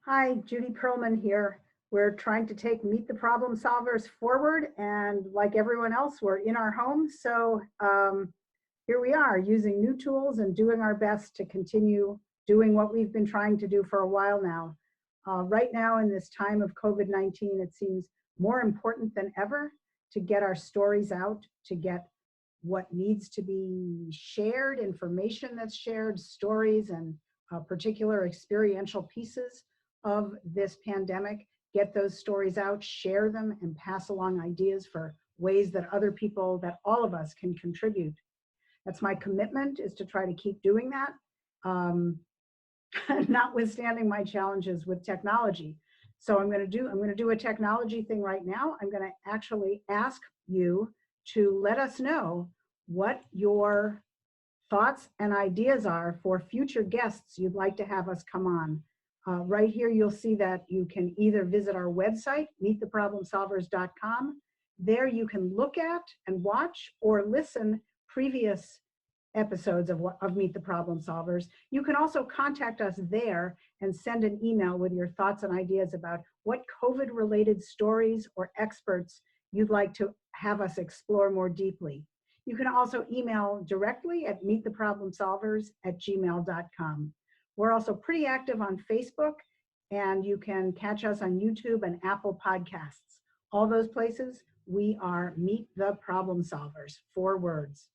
Hi, Judy Perlman here. We're trying to take Meet the Problem Solvers forward, and like everyone else, we're in our homes. So here we are using new tools and doing our best to continue doing what we've been trying to do for a while now. Right now, in this time of COVID-19, it seems more important than ever to get our stories out, to get what needs to be shared, information that's shared, stories and particular experiential pieces of this pandemic, get those stories out, share them, and pass along ideas for ways that other people, that all of us can contribute. That's my commitment, is to try to keep doing that, notwithstanding my challenges with technology. So I'm going to do a technology thing right now. I'm going to actually ask you to let us know what your thoughts and ideas are for future guests you'd like to have us come on. Right here, you'll see that you can either visit our website, meettheproblemsolvers.com. There you can look at and watch or listen previous episodes of Meet the Problem Solvers. You can also contact us there and send an email with your thoughts and ideas about what COVID-related stories or experts you'd like to have us explore more deeply. You can also email directly at meettheproblemsolvers@gmail.com. We're also pretty active on Facebook, and you can catch us on YouTube and Apple Podcasts. All those places, we are Meet the Problem Solvers, 4 words.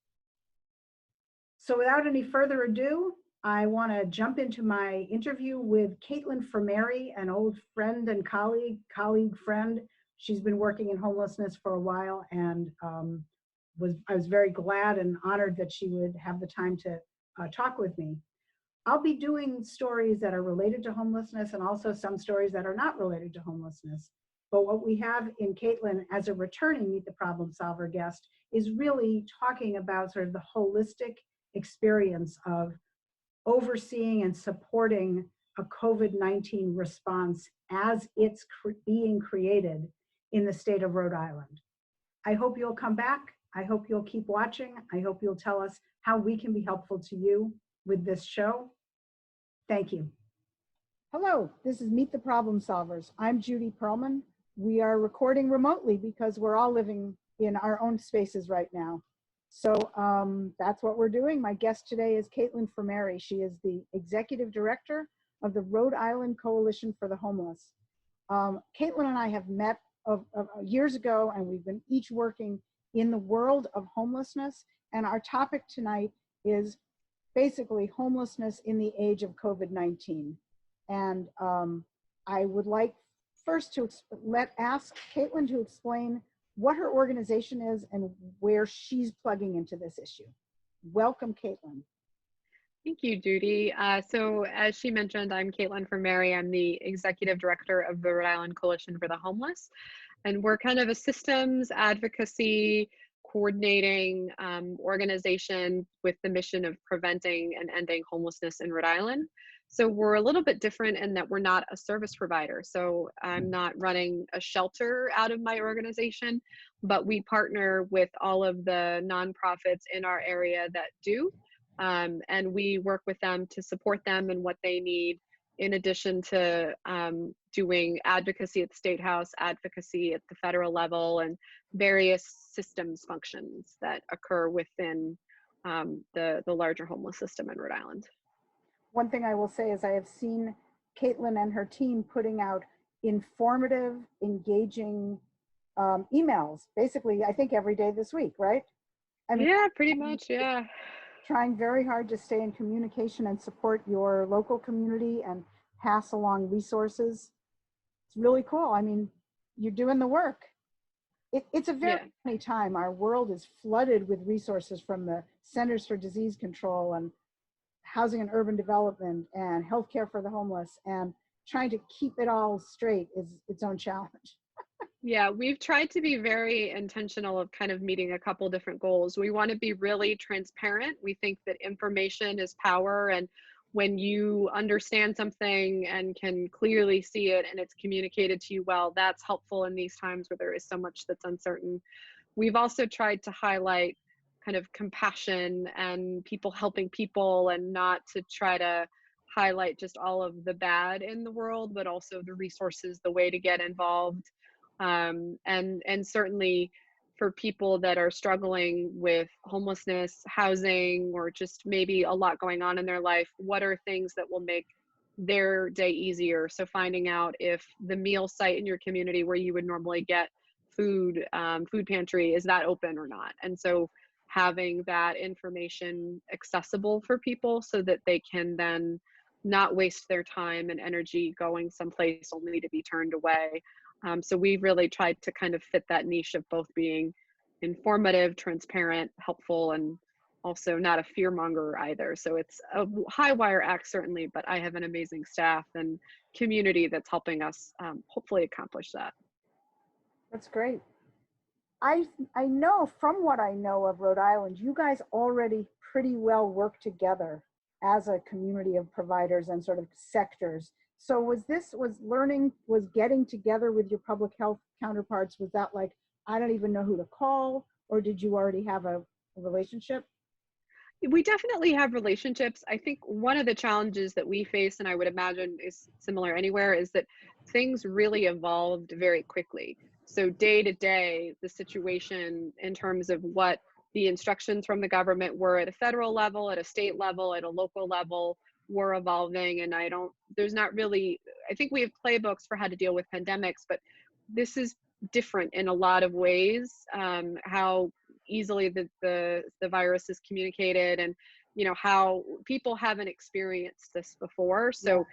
So without any further ado, I want to jump into my interview with Caitlin Frumerie, an old friend and colleague friend. She's been working in homelessness for a while, and I was very glad and honored that she would have the time to talk with me. I'll be doing stories that are related to homelessness and also some stories that are not related to homelessness. But what we have in Caitlin as a returning Meet the Problem Solver guest is really talking about sort of the holistic experience of overseeing and supporting a COVID-19 response as it's being created in the state of Rhode Island. I hope you'll come back. I hope you'll keep watching. I hope you'll tell us how we can be helpful to you with this show. Thank you. Hello, this is Meet the Problem Solvers. I'm Judy Perlman. We are recording remotely because we're all living in our own spaces right now. So that's what we're doing. My guest today is Caitlin Frumerie. She is the Executive Director of the Rhode Island Coalition for the Homeless. Caitlin and I have met years ago, and we've been each working in the world of homelessness. And our topic tonight is basically homelessness in the age of COVID-19. And I would like first to ask Caitlin to explain what her organization is and where she's plugging into this issue. Welcome, Caitlin. Thank you, Judy. So as she mentioned, I'm Caitlin Frumerie. I'm the Executive Director of the Rhode Island Coalition for the Homeless. And we're kind of a systems advocacy coordinating organization with the mission of preventing and ending homelessness in Rhode Island. So we're a little bit different in that we're not a service provider. So I'm not running a shelter out of my organization, but we partner with all of the nonprofits in our area that do. And we work with them to support them in what they need, in addition to doing advocacy at the State House, advocacy at the federal level, and various systems functions that occur within the larger homeless system in Rhode Island. One thing I will say is I have seen Caitlin and her team putting out informative, engaging emails, basically, I think every day this week, right? I mean, yeah, pretty much, yeah. Trying very hard to stay in communication and support your local community and pass along resources. It's really cool. I mean, you're doing the work. It's a very funny time. Our world is flooded with resources from the Centers for Disease Control and Housing and Urban Development and Healthcare for the Homeless, and trying to keep it all straight is its own challenge. Yeah, we've tried to be very intentional of kind of meeting a couple different goals. We want to be really transparent. We think that information is power, and when you understand something and can clearly see it and it's communicated to you well, that's helpful in these times where there is so much that's uncertain. We've also tried to highlight kind of compassion and people helping people, and not to try to highlight just all of the bad in the world, but also the resources, the way to get involved. And certainly for people that are struggling with homelessness, housing, or just maybe a lot going on in their life, what are things that will make their day easier? So finding out if the meal site in your community where you would normally get food, food pantry, is that open or not? And so having that information accessible for people so that they can then not waste their time and energy going someplace only to be turned away. So we really tried to kind of fit that niche of both being informative, transparent, helpful, and also not a fear monger either. So it's a high wire act, certainly, but I have an amazing staff and community that's helping us hopefully accomplish that. That's great. I know from what I know of Rhode Island, you guys already pretty well work together as a community of providers and sort of sectors. So was getting together with your public health counterparts, was that like, I don't even know who to call, or did you already have a relationship? We definitely have relationships. I think one of the challenges that we face, and I would imagine is similar anywhere, is that things really evolved very quickly. So day to day, the situation in terms of what the instructions from the government were at a federal level, at a state level, at a local level, were evolving. And there's not really, I think we have playbooks for how to deal with pandemics, but this is different in a lot of ways, how easily the virus is communicated, and how people haven't experienced this before. So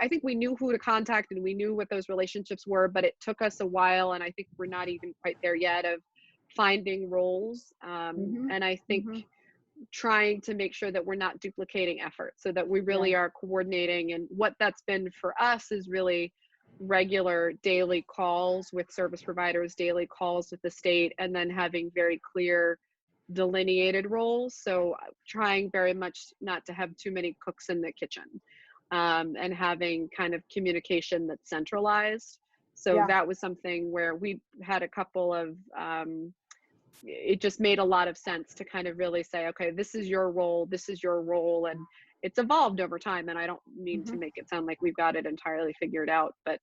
I think we knew who to contact and we knew what those relationships were, but it took us a while, and I think we're not even quite there yet of finding roles. And I think trying to make sure that we're not duplicating efforts, so that we really are coordinating. And what that's been for us is really regular daily calls with service providers, daily calls with the state, and then having very clear delineated roles. So trying very much not to have too many cooks in the kitchen, and having kind of communication that's centralized. So that was something where we had a couple of, it just made a lot of sense to kind of really say, okay, this is your role, this is your role. And it's evolved over time. And I don't mean to make it sound like we've got it entirely figured out, but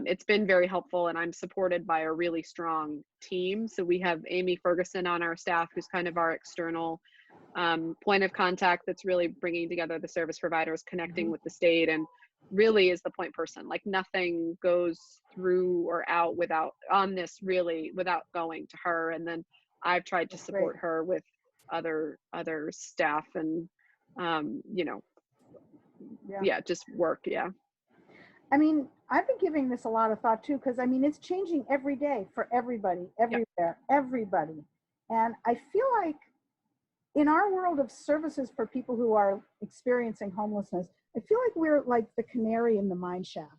it's been very helpful, and I'm supported by a really strong team. So we have Amy Ferguson on our staff, who's kind of our external point of contact, that's really bringing together the service providers, connecting with the state, and really is the point person. Like nothing goes through or out without going to her. And then I've tried to support her with other staff and just work. I mean, I've been giving this a lot of thought too, because I mean, it's changing every day for everybody, everywhere, everybody. And I feel like in our world of services for people who are experiencing homelessness, I feel like we're like the canary in the mine shaft,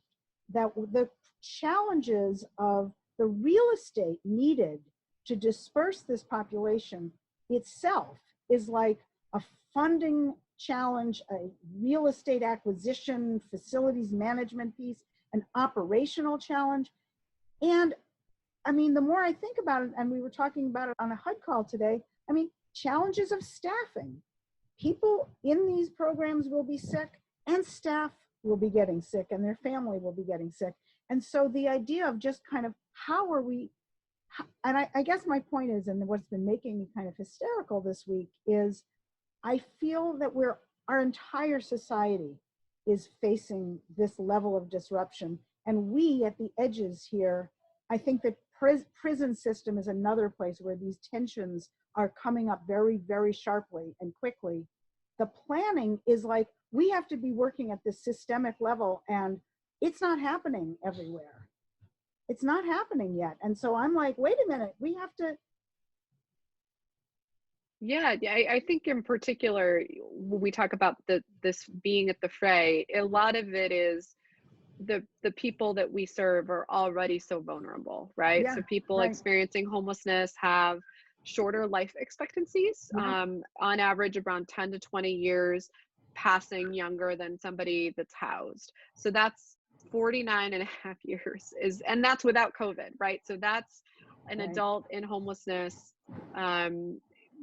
that the challenges of the real estate needed to disperse this population itself is like a funding challenge, a real estate acquisition, facilities management piece, an operational challenge. And I mean, the more I think about it, and we were talking about it on a HUD call today, I mean, challenges of staffing. People in these programs will be sick, and staff will be getting sick, and their family will be getting sick. And so the idea of just kind of how are we, and I guess my point is, and what's been making me kind of hysterical this week is, I feel that our entire society is facing this level of disruption. And we at the edges here, I think that prison system is another place where these tensions are coming up very, very sharply and quickly. The planning is like, we have to be working at this systemic level, and it's not happening everywhere. It's not happening yet. And so I'm like, wait a minute, we have to. Yeah, I think in particular, when we talk about this being at the fray, a lot of it is the people that we serve are already so vulnerable, right? So people experiencing homelessness have shorter life expectancies, on average around 10 to 20 years, passing younger than somebody that's housed. So that's 49 and a half years and that's without COVID, right? So that's an adult in homelessness,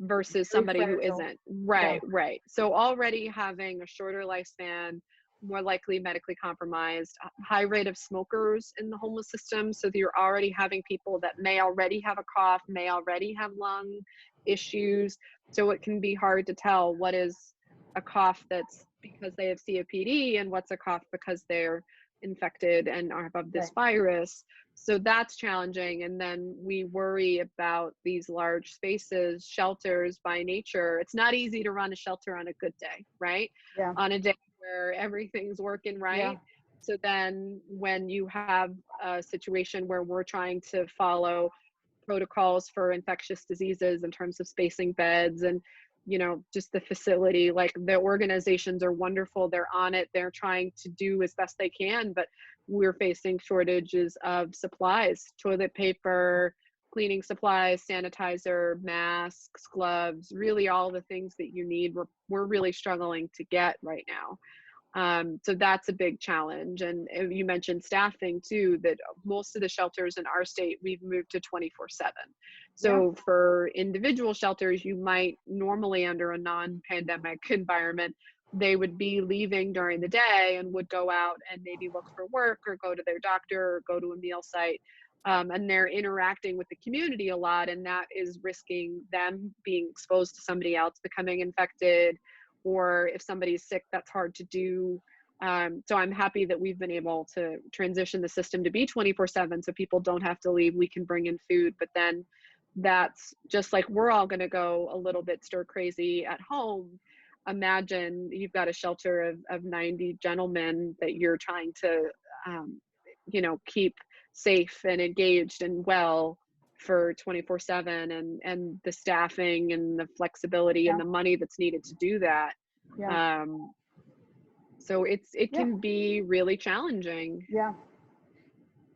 versus somebody who isn't. Right. So already having a shorter lifespan, more likely medically compromised, high rate of smokers in the homeless system. So you're already having people that may already have a cough, may already have lung issues. So it can be hard to tell what is a cough that's because they have COPD and what's a cough because they're infected and are of this virus. So that's challenging. And then we worry about these large spaces, shelters by nature. It's not easy to run a shelter on a good day, right? Yeah. On a day where everything's working right. Yeah. So then when you have a situation where we're trying to follow protocols for infectious diseases in terms of spacing beds and, you know, just the facility, like the organizations are wonderful, they're on it, they're trying to do as best they can, but we're facing shortages of supplies, toilet paper, cleaning supplies, sanitizer, masks, gloves, really all the things that you need, we're really struggling to get right now. So that's a big challenge. And you mentioned staffing too, that most of the shelters in our state, we've moved to 24/7. So for individual shelters, you might normally under a non-pandemic environment, they would be leaving during the day and would go out and maybe look for work or go to their doctor or go to a meal site. And they're interacting with the community a lot, and that is risking them being exposed to somebody else becoming infected, or if somebody's sick, that's hard to do. So I'm happy that we've been able to transition the system to be 24/7 so people don't have to leave, we can bring in food, but then that's just like we're all gonna go a little bit stir crazy at home. Imagine you've got a shelter of 90 gentlemen that you're trying to, you know, keep safe and engaged and well for 24/7, and the staffing and the flexibility and the money that's needed to do that. So it can be really challenging. Yeah.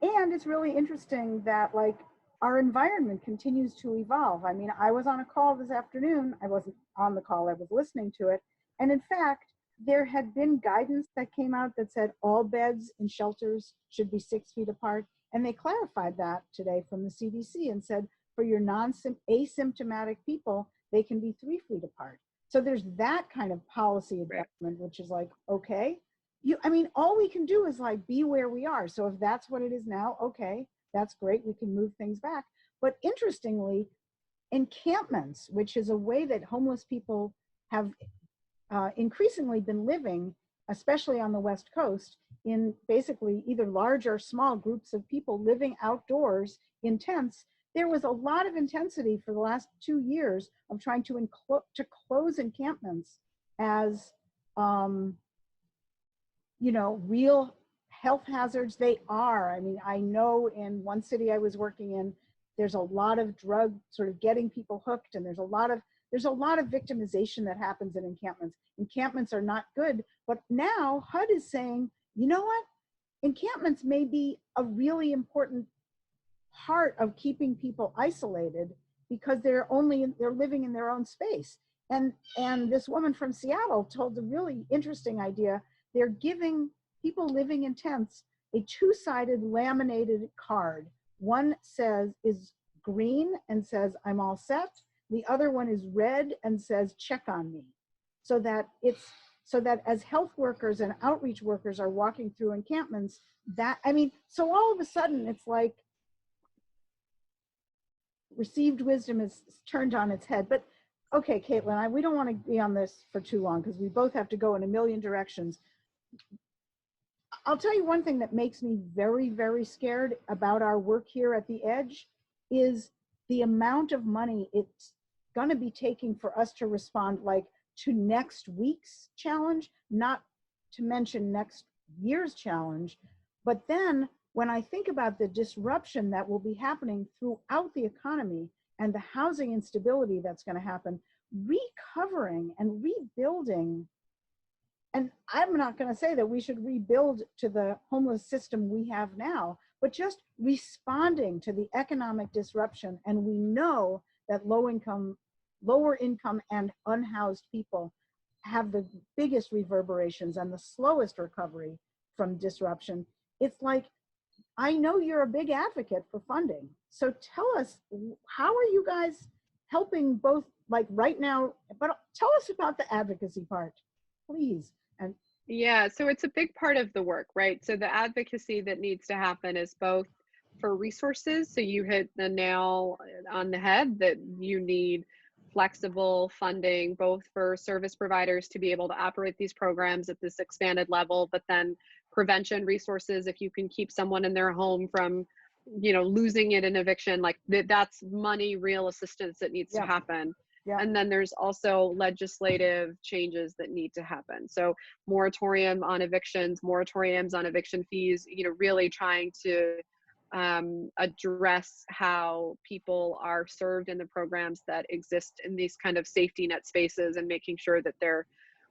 And it's really interesting that like our environment continues to evolve. I mean, I was on a call this afternoon. I wasn't on the call, I was listening to it. And in fact, there had been guidance that came out that said all beds in shelters should be 6 feet apart. And they clarified that today from the CDC and said for your asymptomatic people, they can be 3 feet apart. So there's that kind of policy adjustment, which is like, okay, I mean, all we can do is like be where we are. So if that's what it is now, okay, that's great. We can move things back. But interestingly, encampments, which is a way that homeless people have increasingly been living, especially on the West Coast, in basically either large or small groups of people living outdoors in tents. There was a lot of intensity for the last 2 years of trying to close encampments as, you know, real health hazards. They are. I mean, I know in one city I was working in, there's a lot of drug sort of getting people hooked, and there's a lot of victimization that happens in encampments. Encampments are not good, but now HUD is saying, you know what? Encampments may be a really important part of keeping people isolated because they're living in their own space. And this woman from Seattle told a really interesting idea. They're giving people living in tents a two-sided laminated card. One is green and says, I'm all set. The other one is red and says, check on me. So that as health workers and outreach workers are walking through encampments, so all of a sudden it's like received wisdom is turned on its head. But okay, Caitlin, we don't want to be on this for too long because we both have to go in a million directions. I'll tell you one thing that makes me very, very scared about our work here at the Edge is the amount of money it's going to be taking for us to respond like to next week's challenge, not to mention next year's challenge. But then when I think about the disruption that will be happening throughout the economy and the housing instability that's going to happen, recovering and rebuilding. And I'm not going to say that we should rebuild to the homeless system we have now, but just responding to the economic disruption. And we know that lower income and unhoused people have the biggest reverberations and the slowest recovery from disruption. It's like, I know you're a big advocate for funding. So tell us, how are you guys helping both like right now, but tell us about the advocacy part, please. And Yeah, so it's a big part of the work, right? So the advocacy that needs to happen is both for resources. So you hit the nail on the head that you need flexible funding, both for service providers to be able to operate these programs at this expanded level, but then prevention resources, if you can keep someone in their home from, losing it in eviction, like that's money, real assistance that needs to Yeah, happen. yeah, And then there's also legislative changes that need to happen. So moratorium on evictions, moratoriums on eviction fees, really trying to address how people are served in the programs that exist in these kind of safety net spaces, and making sure that they're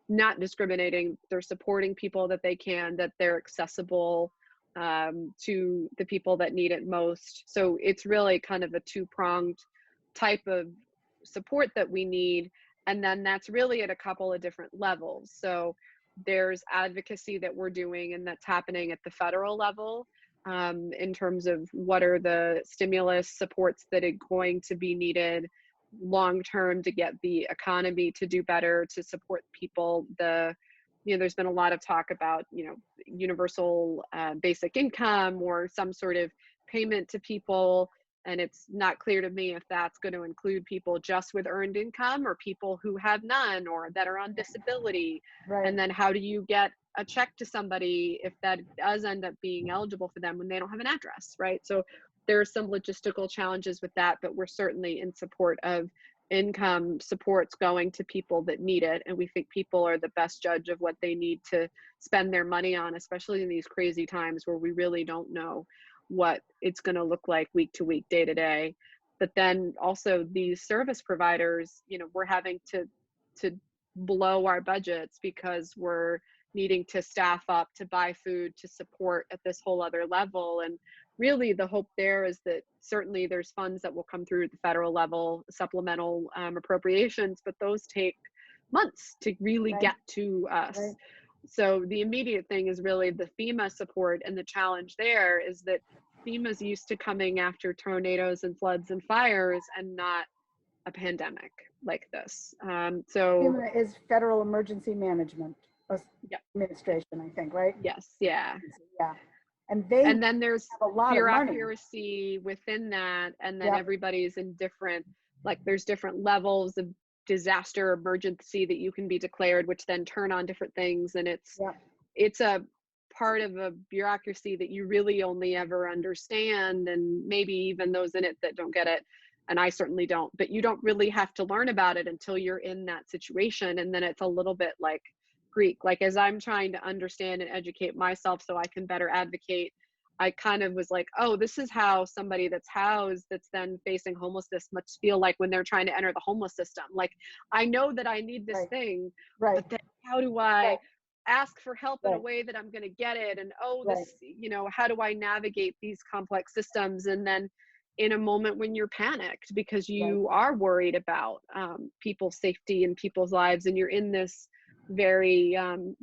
not discriminating, they're supporting people that they can, that they're accessible to the people that need it most. So it's really kind of a two-pronged type of support that we need. And then that's really at a couple of different levels. So there's advocacy that we're doing, and that's happening at the federal level, in terms of what are the stimulus supports that are going to be needed long term to get the economy to do better, to support people. There's been a lot of talk about, universal basic income or some sort of payment to people. And it's not clear to me if that's going to include people just with earned income, or people who have none, or that are on disability. right. And then how do you get a check to somebody if that does end up being eligible for them when they don't have an address, right? So there are some logistical challenges with that, but we're certainly in support of income supports going to people that need it. And we think people are the best judge of what they need to spend their money on, especially in these crazy times where we really don't know what it's going to look like week to week, day to day. But then also these service providers, we're having to blow our budgets because we're needing to staff up, to buy food, to support at this whole other level. And really the hope there is that certainly there's funds that will come through at the federal level, supplemental appropriations, but those take months to really Right. get to us. Right. So the immediate thing is really the FEMA support, and the challenge there is that FEMA's used to coming after tornadoes and floods and fires, and not a pandemic like this. So FEMA is Federal Emergency Management yeah, Administration, I think, right? yes, yeah. Yeah. And they And then there's have a lot of money. bureaucracy within that, and then Yeah. everybody's in different, like there's different levels of disaster emergency that you can be declared, which then turn on different things. And Yeah. it's a part of a bureaucracy that you really only ever understand, and maybe even those in it that don't get it, and I certainly don't, but you don't really have to learn about it until you're in that situation. And then it's a little bit like Greek, like as I'm trying to understand and educate myself so I can better advocate, I kind of was like, oh, this is how somebody that's housed, that's then facing homelessness, must feel like when they're trying to enter the homeless system. Like, I know that I need this Right. thing, Right. but then how do I Right. ask for help in a Right. way that I'm going to get it? And oh, Right. this, how do I navigate these complex systems? And then in a moment when you're panicked because you are worried about people's safety and people's lives, and you're in this very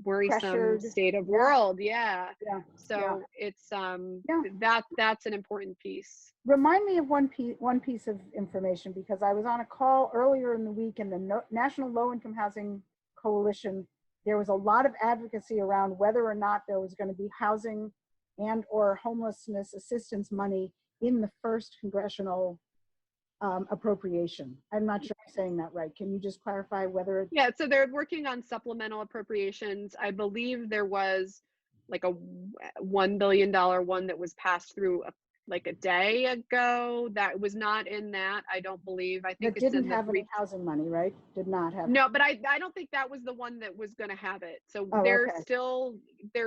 worrisome Pressured. state of Yeah. world. Yeah. Yeah. So it's Yeah. that's an important piece. Remind me of one piece of information, because I was on a call earlier in the week, and the National Low Income Housing Coalition, there was a lot of advocacy around whether or not there was going to be housing and or homelessness assistance money in the first congressional appropriation. I'm not sure I'm saying that right. Can you just clarify whether it's... Yeah, so they're working on supplemental appropriations. I believe there was like a $1 billion one that was passed through like a day ago. That was not in that, I don't believe. I think That it's didn't in the have any housing money, right? Did not have. No, but I don't think that was the one that was going to have it. So Oh, they're okay.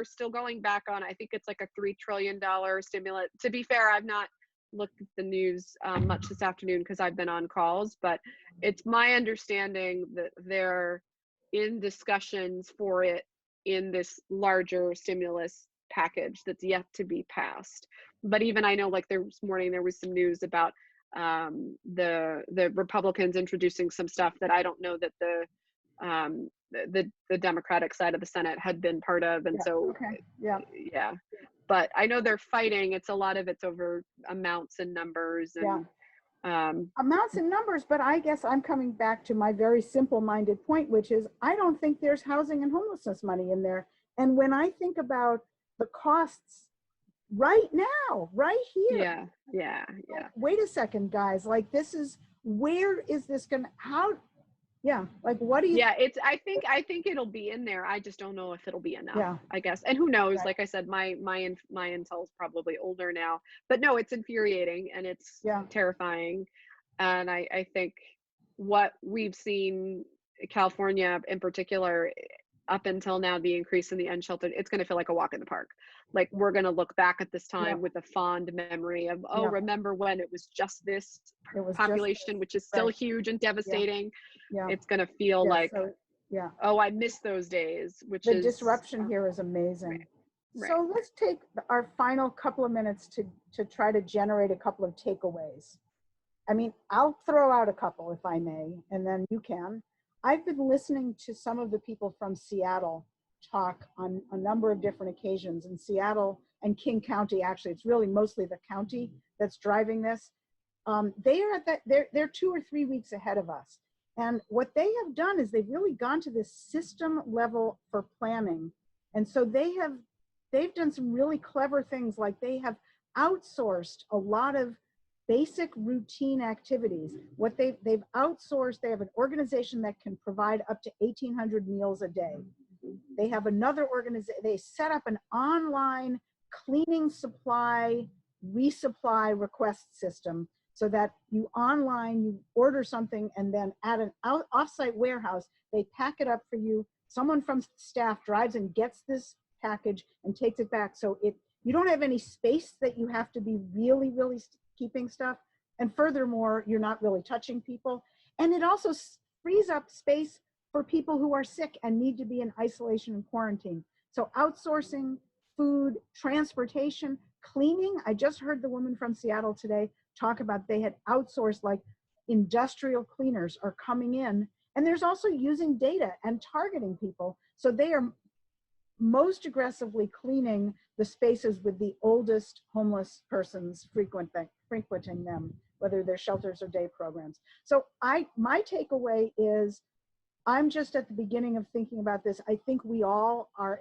still going back on, I think it's like a $3 trillion stimulus. To be fair, I've not looked at the news much this afternoon because I've been on calls, but it's my understanding that they're in discussions for it in this larger stimulus package that's yet to be passed. But even I know, like this morning there was some news about the Republicans introducing some stuff that I don't know that the Democratic side of the Senate had been part of, and so okay. Yeah. But I know they're fighting. It's a lot of it's over amounts and numbers, and amounts and numbers. But I guess I'm coming back to my very simple-minded point, which is I don't think there's housing and homelessness money in there. And when I think about the costs right now, right here, yeah. wait a second, guys, like this is, where is this gonna, how, yeah, like what do you, Yeah, I think it'll be in there. I just don't know if it'll be enough, yeah, I guess. And who knows? right, Like I said, my intel's probably older now. But no, it's infuriating and it's yeah, terrifying. And I think what we've seen, California in particular, up until now, the increase in the unsheltered, it's going to feel like a walk in the park. Like we're going to look back at this yeah, time with a fond memory of, oh, yeah, remember when it was just this it was just, population, which is still right, huge and yeah, devastating. yeah, It's going to feel yeah, like, so, yeah. oh, I miss those days, which The is disruption here is right, amazing. right. So let's take our final couple of minutes to try to generate a couple of takeaways. I mean, I'll throw out a couple if I may, and then you can. I've been listening to some of the people from Seattle talk on a number of different occasions in Seattle and King County. Actually, it's really mostly the county that's driving this. They are at that, they're 2 or 3 weeks ahead of us. And what they have done is they've really gone to this system level for planning. And so they've done some really clever things, like they have outsourced a lot of basic routine activities. What they've outsourced, they have an organization that can provide up to 1,800 meals a day. They have another organization, they set up an online cleaning supply, resupply request system, so that you order something, and then at an offsite warehouse, they pack it up for you. Someone from staff drives and gets this package and takes it back. So you don't have any space that you have to be really, really keeping stuff. And furthermore, you're not really touching people. And it also frees up space for people who are sick and need to be in isolation and quarantine. So outsourcing, food, transportation, cleaning. I just heard the woman from Seattle today talk about they had outsourced, like industrial cleaners are coming in. And there's also using data and targeting people. So they are most aggressively cleaning the spaces with the oldest homeless persons frequenting them, whether they're shelters or day programs. So my takeaway is, I'm just at the beginning of thinking about this. I think we all are,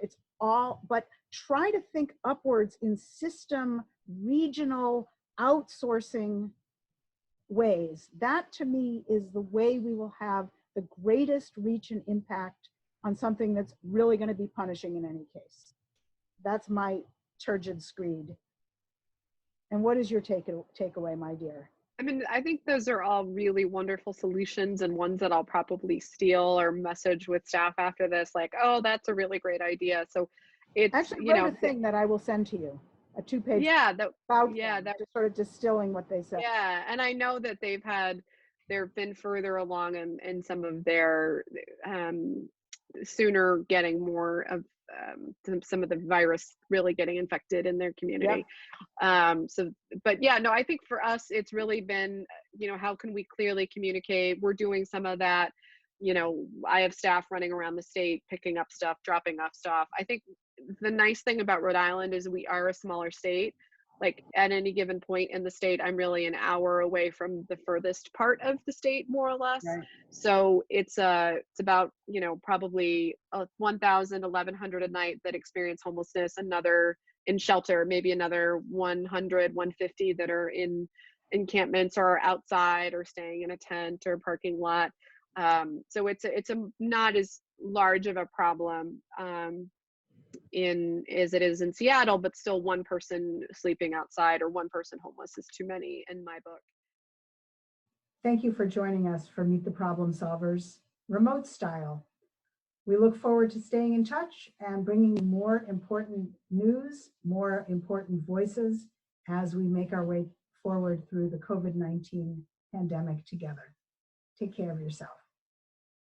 but try to think upwards in system, regional, outsourcing ways. That to me is the way we will have the greatest reach and impact on something that's really going to be punishing in any case. That's my turgid screed. And what is your takeaway, my dear? I mean, I think those are all really wonderful solutions, and ones that I'll probably steal or message with staff after this, like, oh, that's a really great idea. So it's, Actually wrote a thing that I will send to you, a 2-page about them, just sort of distilling what they said. Yeah, and I know that they've been further along in some of their sooner getting more of some of the virus really getting infected in their community. Yep. But yeah, no, I think for us, it's really been, how can we clearly communicate? We're doing some of that. I have staff running around the state, picking up stuff, dropping off stuff. I think the nice thing about Rhode Island is we are a smaller state. Like at any given point in the state, I'm really an hour away from the furthest part of the state, more or less. Right. So it's about, probably 1,000, 1,100 a night that experience homelessness, another in shelter, maybe another 100, 150 that are in encampments or outside or staying in a tent or parking lot. So it's a not as large of a problem as it is in Seattle, but still one person sleeping outside or one person homeless is too many in my book. Thank you for joining us for Meet the Problem Solvers remote style. We look forward to staying in touch and bringing you more important news, more important voices as we make our way forward through the COVID-19 pandemic together. Take care of yourself.